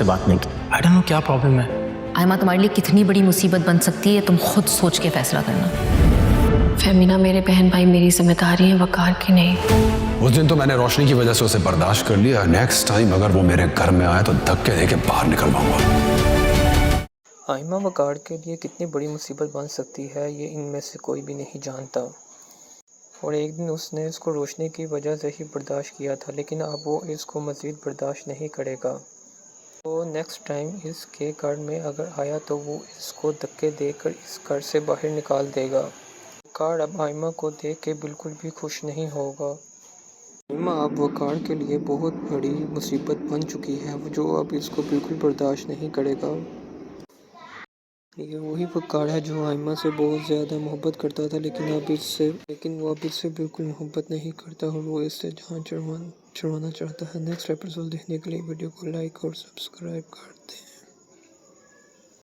से बात नहीं की। आई डोंट नो क्या प्रॉब्लम है। आयमा तुम्हारे लिए कितनी बड़ी मुसीबत बन सकती है, तुम खुद सोच के फैसला करना। फेमिना, मेरे बहन भाई मेरी जिम्मेदारी है, वकार की नहीं। उस दिन तो मैंने रोशनी की वजह से उसे बर्दाश्त कर लिया। नेक्स्ट टाइम अगर वो मेरे घर में आए तो धक्के दे के बाहर निकलवाऊंगा। आयमा वकार के लिए कितनी बड़ी मुसीबत बन सकती है ये इनमें से कोई भी नहीं जानता। और एक दिन उसने इसको रोशनी की वजह से ही बर्दाश्त किया था, लेकिन अब वो इसको मज़ीद बर्दाश्त नहीं करेगा। तो नेक्स्ट टाइम इसके घर में अगर आया तो वो इसको धक्के देकर इस घर से बाहर निकाल देगा। वकार अब आयमा को देख के बिल्कुल भी खुश नहीं होगा। आयमा अब वकार के लिए बहुत बड़ी मुसीबत बन चुकी है, जो अब इसको बिल्कुल बर्दाश्त नहीं करेगा। ये वही वकार है जो आयमा से बहुत ज़्यादा मोहब्बत करता था, लेकिन वो अब इससे बिल्कुल मोहब्बत नहीं करता और वो इससे जान छुड़वाना चाहता है। नेक्स्ट एपिसोड देखने के लिए वीडियो को लाइक और सब्सक्राइब कर दें।